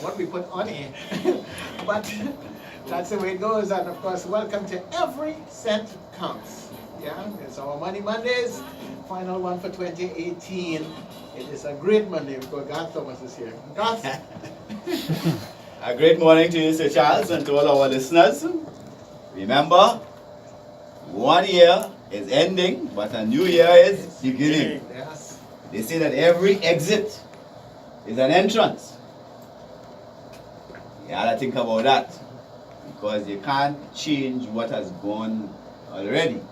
what we put on air. But that's the way it goes. And of course, welcome to Every Cent Counts. Yeah, it's our Money Mondays, final one for 2018. It is a great Monday because Garth Thomas is here. Garth? A great morning to you, Sir Charles, and to all our listeners. Remember, 1 year is ending, but a new year is beginning. Yes. They say that every exit is an entrance. You gotta think about that, because you can't change what has gone already.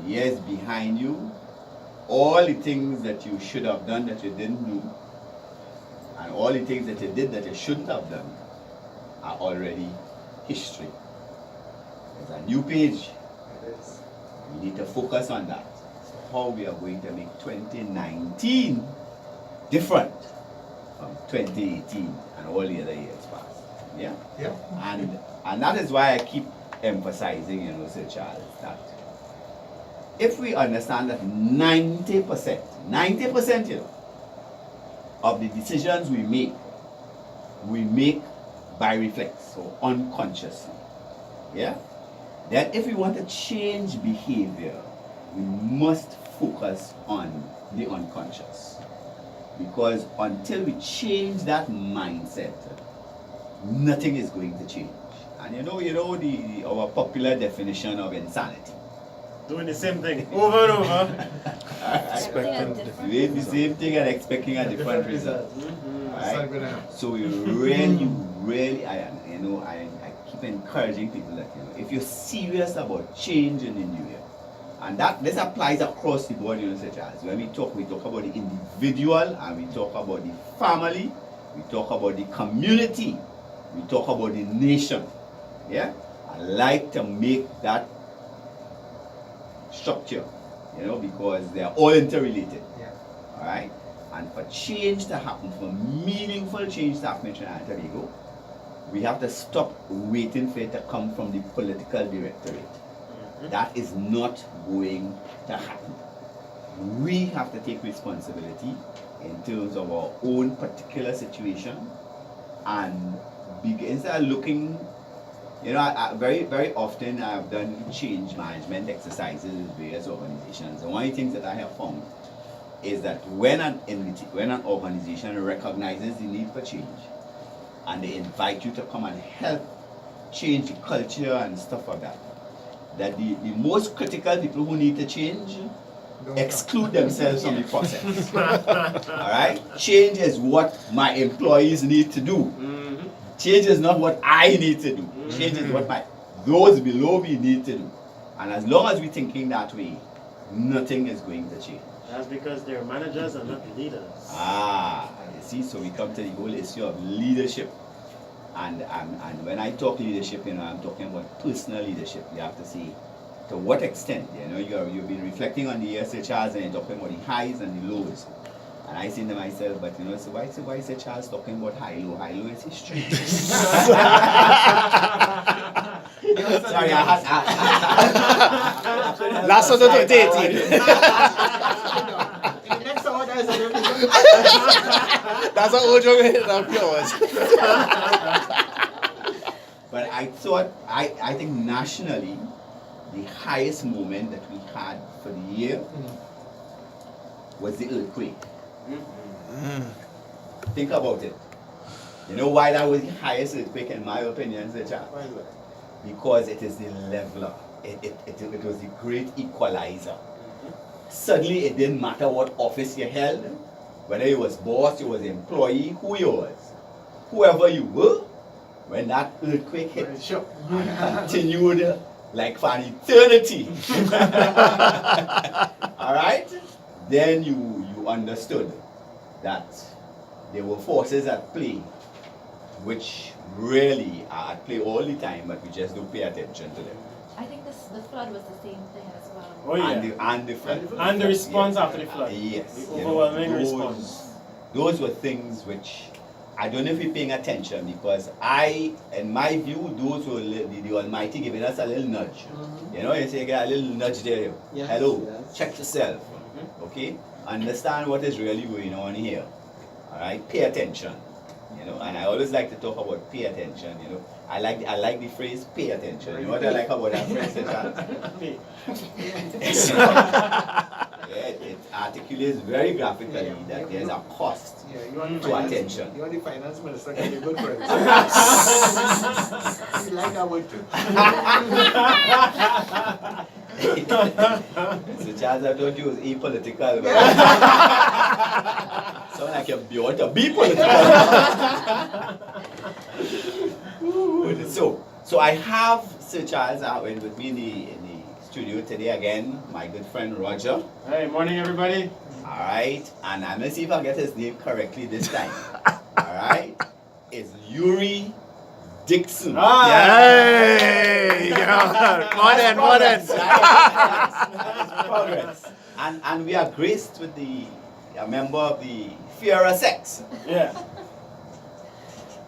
Years behind you, all the things that you should have done that you didn't do, and all the things that you did that you shouldn't have done, are already history. There's a new page. It is. We need to focus on that. So how we are going to make 2019 different from 2018 and all the other years past. Yeah? Yeah. And that is why I keep emphasizing, Sir Charles, that if we understand that 90%, of the decisions we make by reflex, or unconsciously. Yeah? Then if we want to change behavior, we must focus on the unconscious. Because until we change that mindset, nothing is going to change. And our popular definition of insanity. Doing the same thing over and over. Doing the same thing and expecting a different result. Right? So we really, I keep encouraging people that if you're serious about change in the new year, and this applies across the board, such as when we talk about the individual, and we talk about the family, we talk about the community, we talk about the nation. Yeah, I like to make that structure, because they are all interrelated. Yeah. All right. And for change to happen, for meaningful change to happen in Trinidad and Tobago, we have to stop waiting for it to come from the political directorate. Mm-hmm. That is not going to happen. We have to take responsibility in terms of our own particular situation, and instead of looking, very, very often I've done change management exercises with various organizations, and one of the things that I have found is that when an organization recognizes the need for change, and they invite you to come and help change the culture and stuff like that, that the most critical people who need to change exclude themselves from the process. All right? Change is what my employees need to do. Mm-hmm. Change is not what I need to do. Mm-hmm. Change is what those below me need to do. And as long as we're thinking that way, nothing is going to change. That's because they're managers and not leaders. You see, so we come to the whole issue of leadership. And when I talk leadership, I'm talking about personal leadership. You have to see to what extent, you've been reflecting on the year, Sir Charles, and you're talking about the highs and the lows. And I say to myself, but so why is Sir Charles talking about high-low? High-low is history. Sorry, last one to 2018. Next hour, there's a That's an old joke of yours. But I think nationally, the highest moment that we had for the year was the earthquake. Think about it. You know why that was the highest earthquake in my opinion, Sir Charles? Because it is the leveler. It was the great equalizer. Suddenly it didn't matter what office you held, whether you was boss, you was employee, who you was. Whoever you were, when that earthquake hit, and continued like for an eternity. Alright? Then you understood that there were forces at play which really are at play all the time, but we just don't pay attention to them. I think the flood was the same thing as well. Oh yeah. And the flood. And the response after the flood. Yes. The overwhelming response. Those were things which I don't know if you're paying attention, because in my view, those were the Almighty giving us a little nudge. You say you get a little nudge there. Yes, hello, yes. Check yourself. Okay? Understand what is really going on here. Alright? Pay attention. You know, and I always like to talk about pay attention. You know, I like the phrase pay attention. You know what I like about that phrase? Yeah, it articulates very graphically that there's a cost to attention. You are the finance minister, can be good for it. You like that word too. So Charles, I don't use apolitical. Sound like you want to be political. So I have Sir Charles with me in the studio today again, my good friend Roger. Hey, morning everybody. Alright, and I'm gonna see if I get his name correctly this time. Alright, it's Yuri Dickson. Yay! Yeah. Modern. Progress. And we are graced with a member of the Fear Sex. Yeah.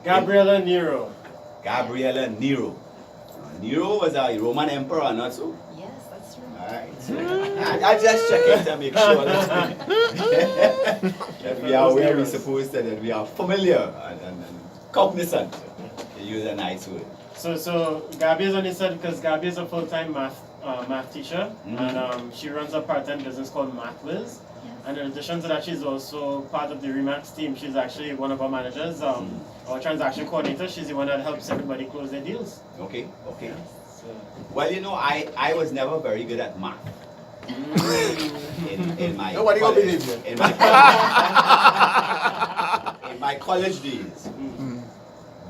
Gabriella Nero. Gabriella Nero. Nero was a Roman emperor, not so? Yes, that's true. Alright. So I just checking to make sure that we are where we're supposed to, that we are familiar and cognizant, to use a nice word. So Gabby is on this side because Gabby is a full-time math teacher, and she runs a part-time business called MathWiz. And in addition to that, she's also part of the Remax team. She's actually one of our managers, our transaction coordinator. She's the one that helps everybody close their deals. Okay. So, Well, you know, I was never very good at math. In my Nobody gonna college, believe you. in my college days.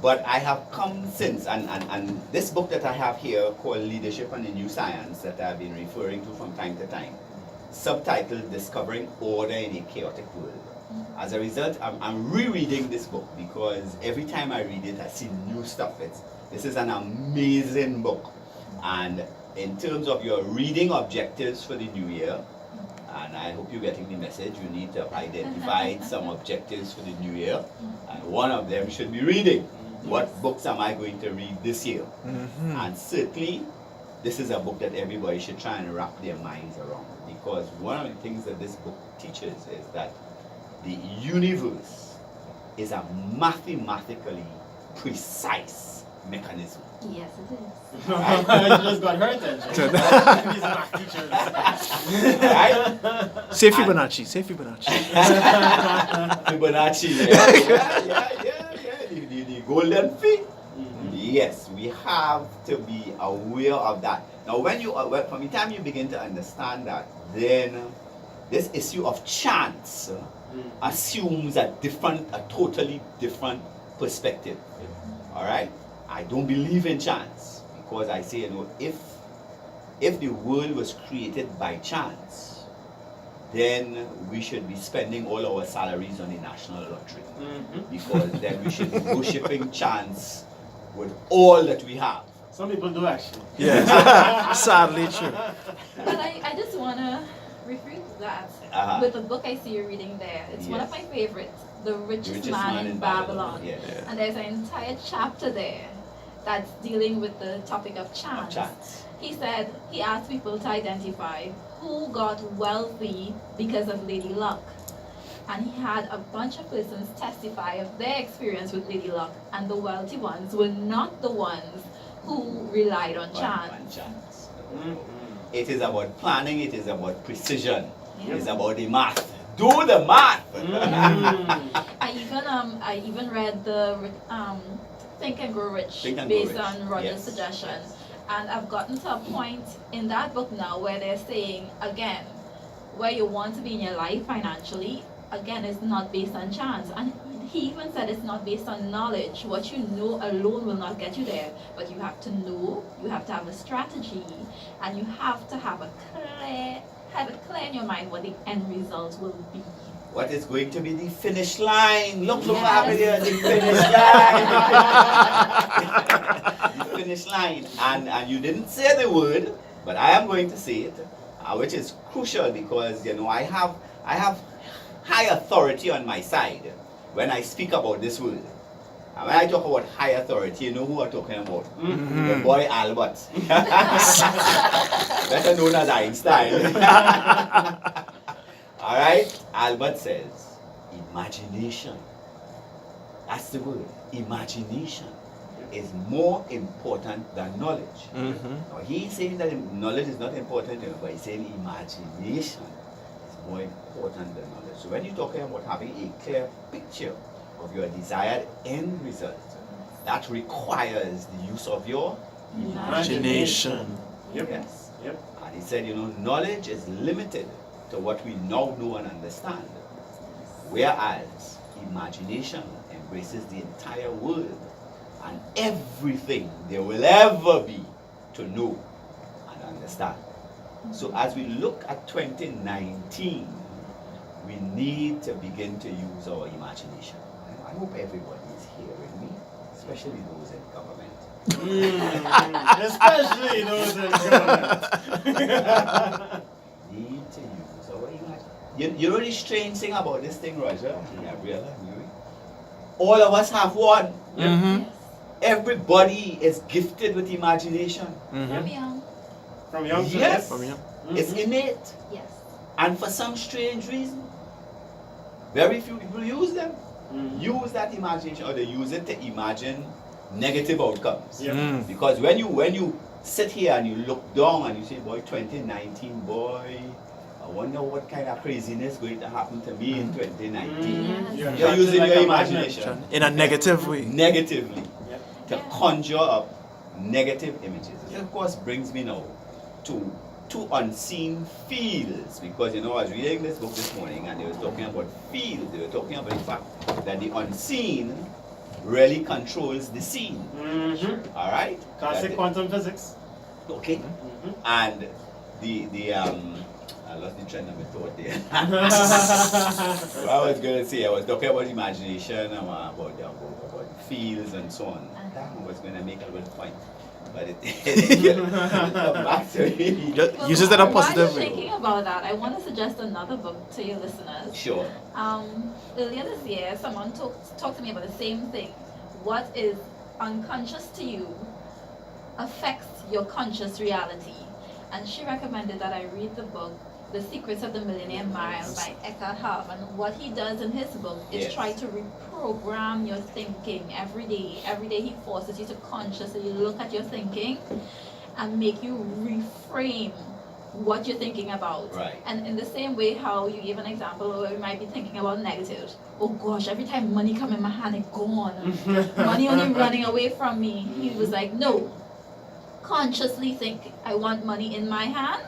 But I have come since, and this book that I have here called Leadership and the New Science that I've been referring to from time to time, subtitled Discovering Order in a Chaotic World. As a result, I'm rereading this book because every time I read it, I see new stuff. This is an amazing book. And in terms of your reading objectives for the new year, and I hope you're getting the message, you need to identify some objectives for the new year, and one of them should be reading. What books am I going to read this year? And certainly, this is a book that everybody should try and wrap their minds around, because one of the things that this book teaches is that the universe is a mathematically precise mechanism. Yes, it is. you just got her attention. These math teachers. Right? Say Fibonacci. Fibonacci, the golden fee. Yes, we have to be aware of that. Now, from the time you begin to understand that, then this issue of chance assumes a totally different perspective. All right? I don't believe in chance because I say, if the world was created by chance, then we should be spending all our salaries on the national lottery, because then we should be worshipping chance with all that we have. Some people do actually. Yes. Sadly true. But I just want to rephrase that with the book I see you reading there. It's one of my favorites, The Richest Man in Babylon. Yes. And there's an entire chapter there that's dealing with the topic of chance. He said he asked people to identify who got wealthy because of Lady Luck. And he had a bunch of persons testify of their experience with Lady Luck, and the wealthy ones were not the ones who relied on chance. It is about planning, it is about precision, it is about the math. Do the math! I even read the Think and Grow Rich based on Roger's suggestion. And I've gotten to a point in that book now where they're saying, again, where you want to be in your life financially, again, it's not based on chance. And he even said it's not based on knowledge. What you know alone will not get you there. But you have to know, you have to have a strategy, and you have to have it clear in your mind what the end result will be. What is going to be the finish line? Look over there, the finish line. And you didn't say the word, but I am going to say it, which is crucial because I have high authority on my side when I speak about this word. And when I talk about high authority, you know who I'm talking about? The boy Albert. Better known as Einstein. Alright? Albert says, imagination. That's the word. Imagination is more important than knowledge. Now he's saying that knowledge is not important, but he's saying imagination is more important than knowledge. So when you're talking about having a clear picture of your desired end result, that requires the use of your Imagination. Yep. Yes. Yep. And he said, knowledge is limited to what we now know and understand, whereas imagination embraces the entire world and everything there will ever be to know and understand. So as we look at 2019, we need to begin to use our imagination. I hope everybody is hearing me, especially those in government. Especially those in government. Need to use our imagination. You know the strange thing about this thing, Roger, Gabriella, and Yuri? All of us have one. Yes. Everybody is gifted with imagination. From young. From young to Yes. From young. It's innate. Yes. And for some strange reason, very few people use them. Use that imagination, or they use it to imagine negative outcomes. Yep. Because when you sit here and you look down and you say, boy, 2019, boy, I wonder what kind of craziness is going to happen to me in 2019. Yes. You're using your imagination In a negative way. negatively Yep. to conjure up negative images. This of course brings me now to two unseen fields, because I was reading this book this morning and they were talking about fields. They were talking about the fact that the unseen really controls the seen. All right? Classic quantum physics. Okay. And the I lost the trend of my thought there. What I was going to say, I was talking about imagination, about fields and so on. I was going to make a little point, but it come back to me. Just uses that a While positive you're way. thinking about that, I want to suggest another book to your listeners. Sure. Earlier this year, someone talked to me about the same thing. What is unconscious to you affects your conscious reality. And she recommended that I read the book, The Secrets of the Millionaire Mind by Eckhart Tolle. And what he does in his book is try to reprogram your thinking every day. Every day he forces you to consciously look at your thinking and make you reframe what you're thinking about. Right. And in the same way how you gave an example where we might be thinking about negative. Oh gosh, every time money come in my hand, it's gone. Money only running away from me. He was like, no. Consciously think, I want money in my hand.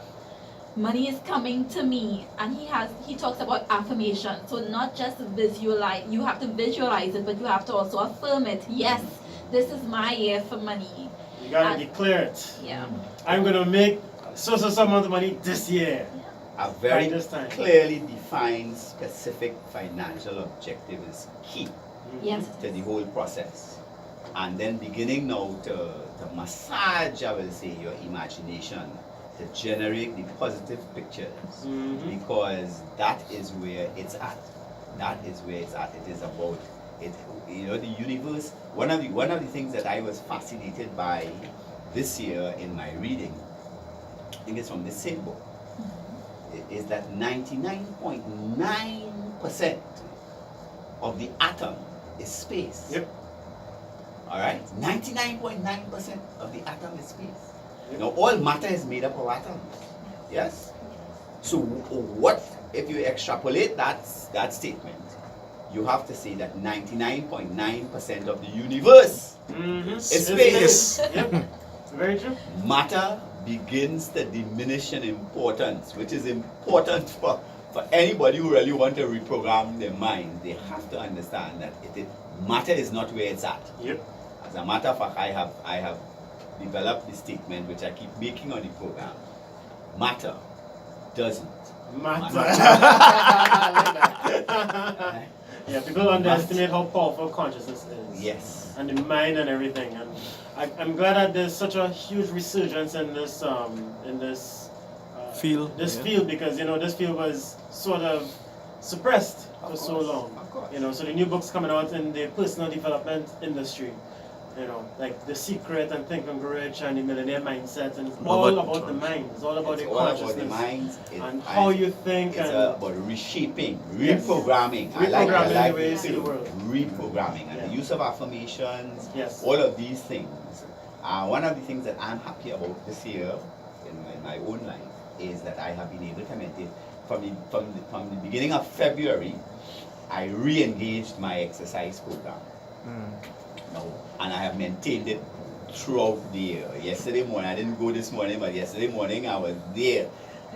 Money is coming to me. And he talks about affirmation. So not just visualize, you have to visualize it, but you have to also affirm it. Yes, this is my year for money. You gotta declare it. Yeah. I'm gonna make so amount of money this year. A very By this time. clearly defined, specific financial objective is key Yes. to the whole process. And then beginning now to massage, I will say, your imagination to generate the positive pictures, because that is where it's at. That is where it's at. It is about it. The universe. One of the things that I was fascinated by this year in my reading, I think it's from the same book, is that 99.9% of the atom is space. Yep. All right, 99.9% of the atom is space. Yep. Now, all matter is made up of atoms. Yes. So, what if you extrapolate that statement? You have to say that 99.9% of the universe is space. Yep. Very true. Matter begins to diminish in importance, which is important for anybody who really want to reprogram their mind. They have to understand that matter is not where it's at. Yep. As a matter of fact, I have developed the statement which I keep making on the program. Matter doesn't Matter. Yeah, people underestimate how powerful consciousness is. Yes. And the mind and everything. And I'm glad that there's such a huge resurgence in this Field, field, because this field was sort of suppressed for so long. Of course. So the new books coming out in the personal development industry, like The Secret and Think and Grow Rich and the Millionaire Mindset, and it's All all about about the mind. It's all about It's the all about consciousness the minds and how you think. It's And about reshaping, Yes. reprogramming. I Reprogramming like the way you see the world. Reprogramming and Yeah. the use of affirmations. Yes. All of these things. One of the things that I'm happy about this year in my own life is that I have been able to maintain from the beginning of February. I re-engaged my exercise program. Now, and I have maintained it throughout the year. Yesterday morning, I didn't go this morning, but yesterday morning I was there.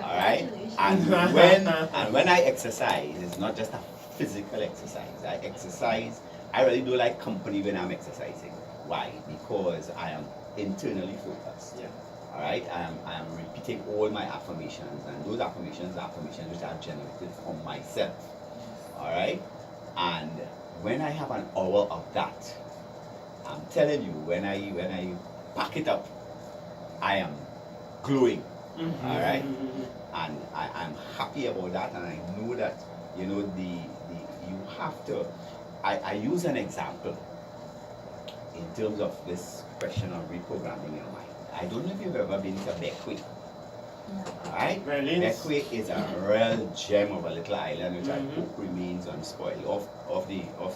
All right. And when I exercise, it's not just a physical exercise. I really do like company when I'm exercising. Why? Because I am internally focused. Yeah. All right. I am repeating all my affirmations, and those affirmations are affirmations which I've generated for myself. All right. And when I have an hour of that, I'm telling you, when I pack it up, I am glowing. All right. And I'm happy about that, and I know that you have to. I use an example in terms of this question of reprogramming your mind. I don't know if you've ever been to Beckwith. Alright? Beckwith is a real gem of a little island which I hope remains unspoiled off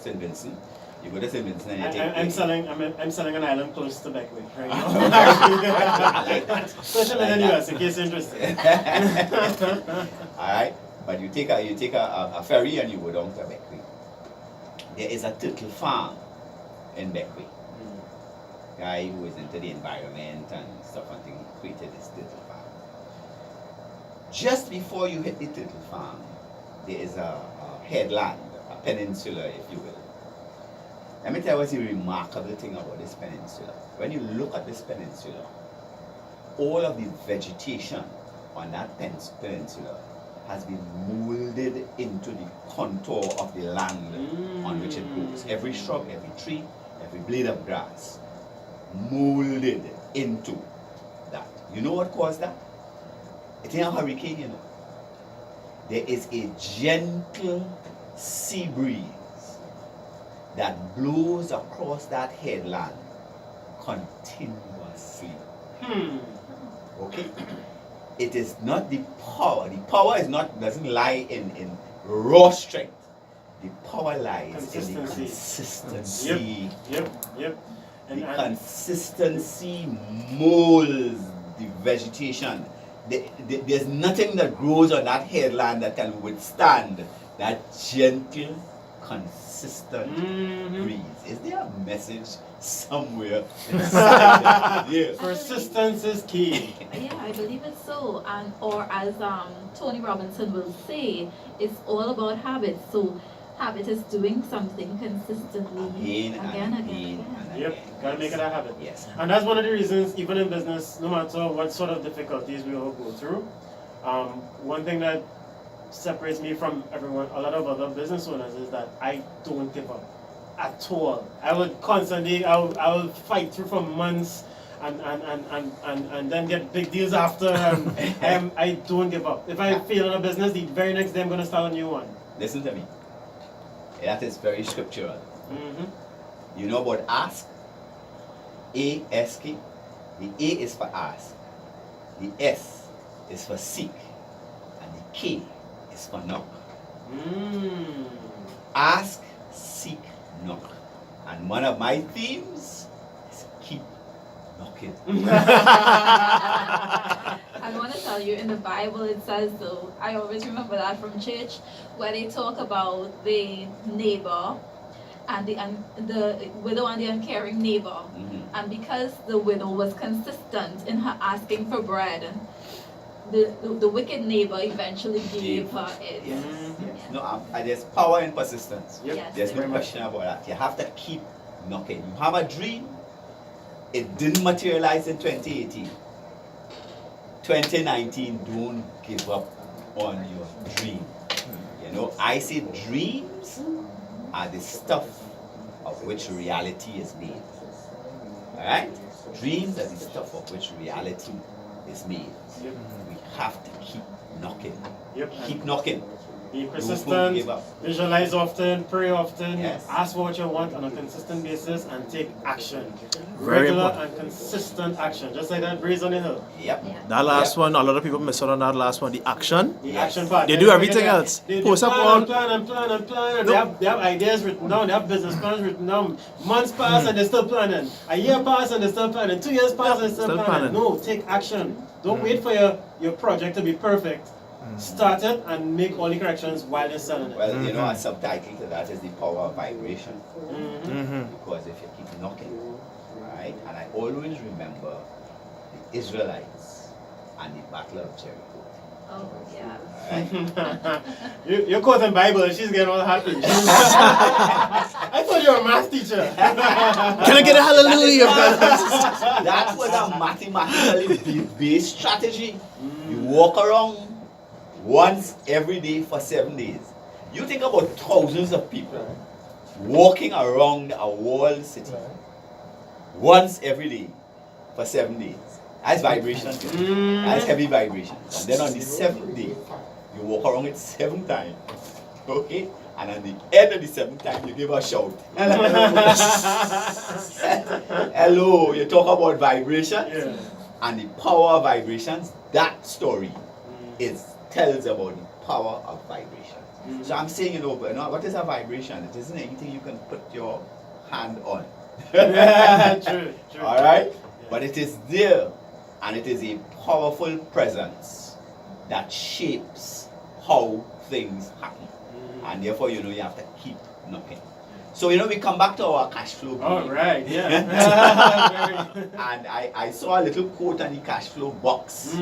St. Vincent. You go to St. Vincent and you take I'm selling an island close to Beckwith right now. I like that. Social in the US in case you're interested. Alright? But you take a ferry and you go down to Beckwith. There is a turtle farm in Beckwith. Guy who is into the environment and stuff and things created this turtle farm. Just before you hit the turtle farm, there is a headland, a peninsula, if you will. Let me tell you what's the remarkable thing about this peninsula. When you look at this peninsula, all of the vegetation on that peninsula has been molded into the contour of the land on which it grows. Every shrub, every tree, every blade of grass, molded into that. You know what caused that? It ain't a hurricane, you know. There is a gentle sea breeze that blows across that headland continuously. Okay? It is not the power. The power doesn't lie in raw strength. The power lies in the consistency. Yep. The consistency molds the vegetation. There's nothing that grows on that headland that can withstand that gentle, consistent breeze. Is there a message somewhere inside there? Persistence is key. Yeah, I believe it's so. And or as Tony Robinson will say, it's all about habits. So habit is doing something consistently again. Yep, gotta make it a habit. Yes. And that's one of the reasons, even in business, no matter what sort of difficulties we all go through, one thing that separates me from everyone, a lot of other business owners, is that I don't give up at all. I would constantly, I would fight through for months and then get big deals after. And I don't give up. If I fail in a business, the very next day I'm going to start a new one. Listen to me. That is very scriptural. You know about ask? A-S-K. The A is for ask. The S is for seek. And the K is for knock. Ask, seek, knock. And one of my themes is keep knocking. I want to tell you, in the Bible it says, though, I always remember that from church, where they talk about the neighbor and the widow and the uncaring neighbor. And because the widow was consistent in her asking for bread, the wicked neighbor eventually gave her it. Yes. No, there's power in persistence. Yes. There's no question about that. You have to keep knocking. You have a dream. It didn't materialize in 2018. 2019, don't give up on your dream. You know, I say dreams are the stuff of which reality is made. Alright? Dreams are the stuff of which reality is made. We have to keep knocking. Keep knocking. Be Don't persistent, give up. visualize often, pray often, Yes. ask for what you want on a consistent basis, and take action. Very Regular important. and consistent action, just like that breeze on the hill. Yep. Yeah. That last one, a lot of people miss out on that last one. The action. The Yes. action part. They do everything else. They Post up plan all- and plan and plan and plan, and Nope. they have ideas written down, they have business plans written down. Months pass and they're still planning. A year pass and they're still planning. 2 years pass and they're still Still planning. planning. No, take action. Don't wait for your project to be perfect. Start it and make all the corrections while you're selling it. Well, you know, a subtitle to that is the power of vibration. Mm-hmm. Because if you keep knocking, right? And I always remember the Israelites and the Battle of Jericho. Oh, yeah. Right? You're quoting Bible and she's getting all happy. I thought you were a math teacher. Can I get a hallelujah? That was a mathematically based strategy. You walk around once every day for 7 days. You think about thousands of people walking around a walled city once every day for 7 days. That's vibration. That's heavy vibration. And then on the 7th day, you walk around it 7 times. Okay? And at the end of the 7th time, you give a shout. Hello, you talk about vibration Yeah. and the power of vibrations. That story tells about the power of vibration. So I'm saying, what is a vibration? It isn't anything you can put your hand on. True. All right? But it is there, and it is a powerful presence that shapes how things happen. And therefore, you have to keep knocking. So, we come back to our cash flow. All right, yeah. And I saw a little quote on the cash flow box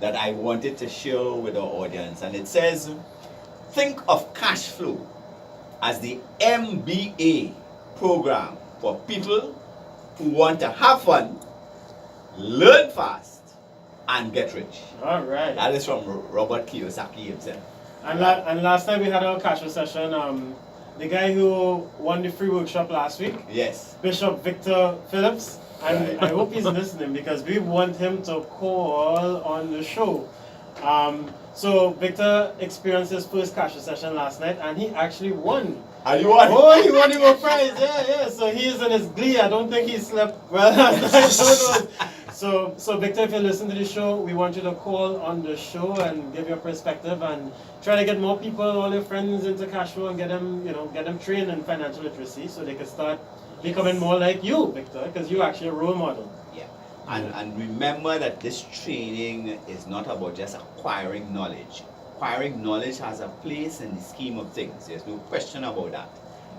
that I wanted to share with our audience. And it says, think of cash flow as the MBA program for people who want to have fun, learn fast, and get rich. All right. That is from Robert Kiyosaki himself. And last time we had our Cashflow session, the guy who won the free workshop last week, Yes. Bishop Victor Phillips, and Right. I hope he's listening because we want him to call on the show. So Victor experienced his first Cashflow session last night, and he actually won. Are you on? Oh, he won a prize, yeah. So he's in his glee. I don't think he slept well last night. So Victor, if you listen to the show, we want you to call on the show and give your perspective and try to get more people, all your friends into Cashflow and get them trained in financial literacy so they can start becoming more like you, Victor, because you're actually a role model. Yeah. And remember that this training is not about just acquiring knowledge. Acquiring knowledge has a place in the scheme of things. There's no question about that.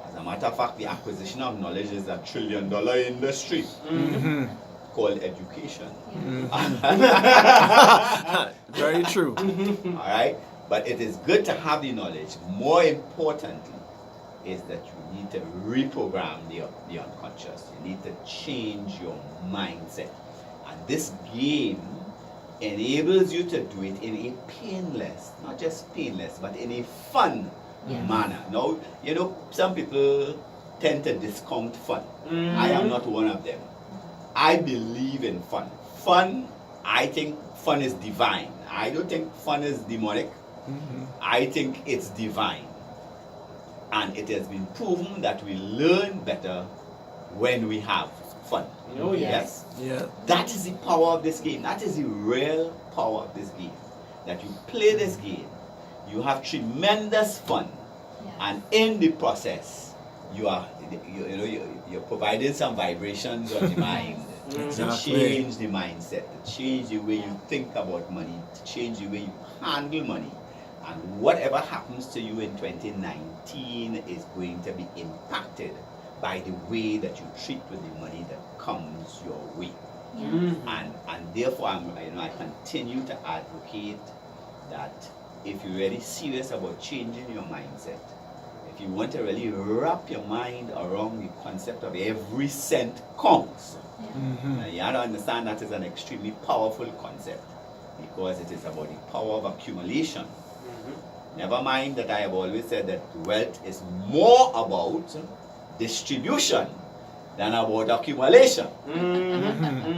As a matter of fact, the acquisition of knowledge is a $1 trillion industry called education. Very true. All right? But it is good to have the knowledge. More importantly, is that you need to reprogram the unconscious. You need to change your mindset. And this game enables you to do it in a painless, not just painless, but in a fun manner. Now, some people tend to discount fun. I am not one of them. I believe in fun. Fun, I think fun is divine. I don't think fun is demonic. I think it's divine. And it has been proven that we learn better when we have fun. Oh, yes. Yeah. That is the power of this game. That is the real power of this game. That you play this game, you have tremendous fun, and in the process, you're providing some vibrations on the mind to Exactly. change the mindset, to change the way you think about money, to change the way you handle money. And whatever happens to you in 2019 is going to be impacted by the way that you treat with the money that comes your way. And therefore, I continue to advocate that if you're really serious about changing your mindset, if you want to really wrap your mind around the concept of every cent counts, now you have to understand that is an extremely powerful concept because it is about the power of accumulation. Never mind that I have always said that wealth is more about distribution than about accumulation.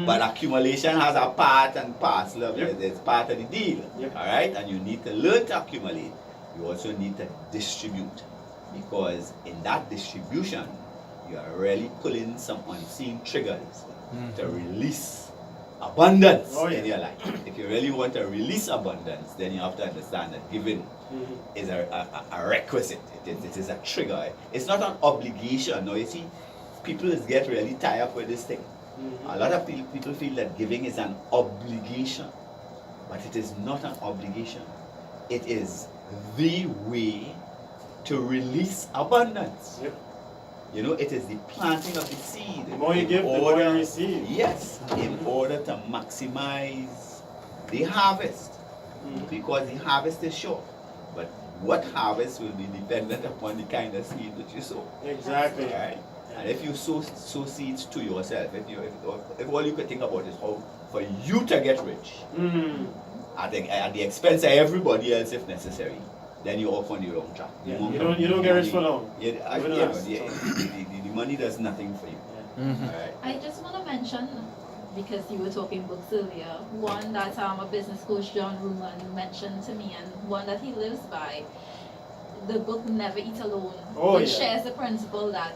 But accumulation has a part and parcel of it. It's part of the deal. All right? And you need to learn to accumulate. you also need to distribute, because in that distribution, you are really pulling some unseen triggers to release abundance in your life. If you really want to release abundance, then you have to understand that giving is a requisite. It is a trigger. It's not an obligation. No, you see, people get really tied up with this thing. A lot of people feel that giving is an obligation, but it is not an obligation. It is the way to release abundance. Yep. You know, it is the planting of the seed. The more you give, the more you receive. Yes, in order to maximize the harvest, because the harvest is short. But what harvest will be dependent upon the kind of seed that you sow. Exactly. Right? And if you sow seeds to yourself, if all you could think about is how for you to get rich, at the expense of everybody else if necessary, then you're off on the wrong track. Yeah. You don't get rich for long. The money does nothing for you. Right? I just want to mention, because you were talking books earlier, one that a business coach, John Ruman, mentioned to me, and one that he lives by. The book Never Eat Alone, which shares the principle that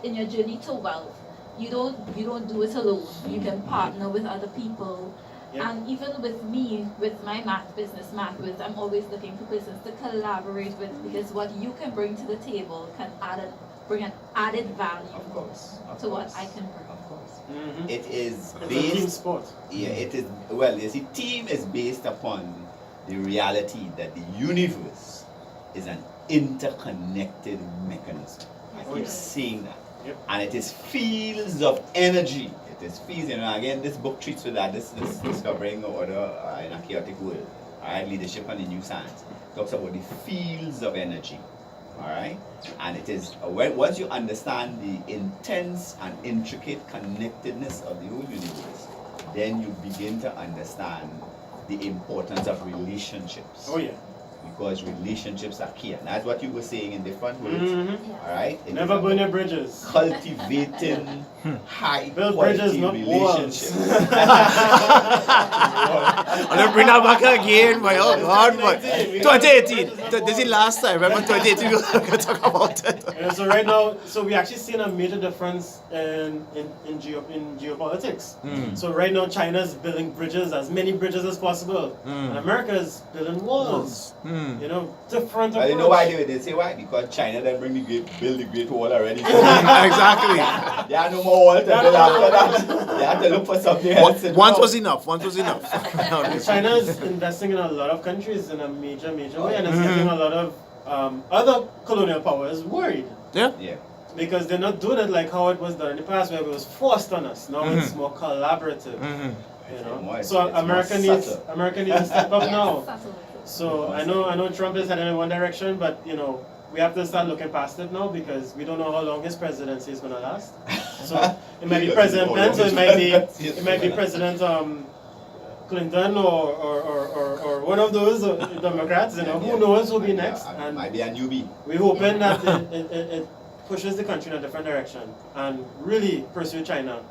in your journey to wealth, you don't do it alone. You can partner with other people. Yep. And even with me, with my MathWiz, I'm always looking for persons to collaborate with, because what you can bring to the table can bring an added value to what I can bring. Of course. It is It's based. a team sport. Yeah, it is. Well, you see, team is based upon the reality that the universe is an interconnected mechanism. I keep saying that. Yep. And it is fields of energy. It is fields, again, this book treats with that, this discovering order in a chaotic world. Alright, leadership and the new science. Talks about the fields of energy. Alright? And it is, once you understand the intense and intricate connectedness of the whole universe, then you begin to understand the importance of relationships. Oh yeah. Because relationships are key. And that's what you were saying in different words. Alright? Never burn your bridges. Cultivating high Build quality bridges, not relationships. I'm gonna bring that back again, my oh God, but 2018. This is last time. Remember 2018 we were gonna talk about it. Yeah, so right now, we actually seen a major difference in geopolitics. So right now, China's building bridges, as many bridges as possible, and America is building walls. You know, different approach. Well, you know why they say why? Because China then build the Great Wall already. Exactly. There are no more walls to build after that. They have to look for something else. Once was enough. China is investing in a lot of countries in a major way, and it's getting a lot of other colonial powers worried. Yeah. Because they're not doing it like how it was done in the past, where it was forced on us. Now it's more collaborative. You know, so America needs to step up now. So I know Trump is heading in one direction, but you know, we have to start looking past it now, because we don't know how long his presidency is going to last. So it might be President Pence, or it might be President Clinton, or one of those Democrats. You know, who knows who'll be next? And might be a newbie. we're hoping that it pushes the country in a different direction and really pursue China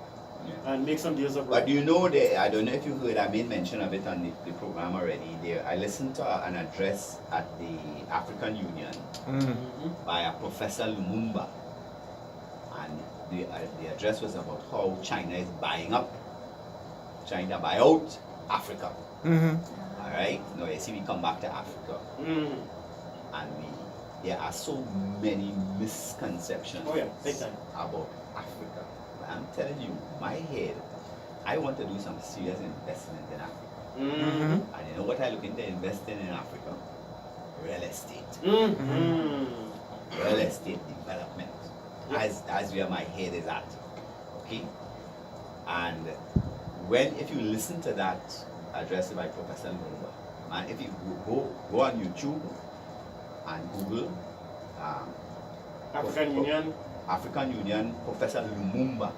and make some deals abroad. But you know, I don't know if you heard, I made mention of it on the program already. I listened to an address at the African Union by a Professor Lumumba. And the address was about how China is buying out Africa. Alright? Now you see, we come back to Africa. And there are so many misconceptions big time. about Africa. I'm telling you, my head, I want to do some serious investment in Africa. And you know what I look into investing in Africa? Real estate. Real estate development. As where my head is at. Okay? And if you listen to that address by Professor Lumumba, and if you go on YouTube and Google African Union, Professor Lumumba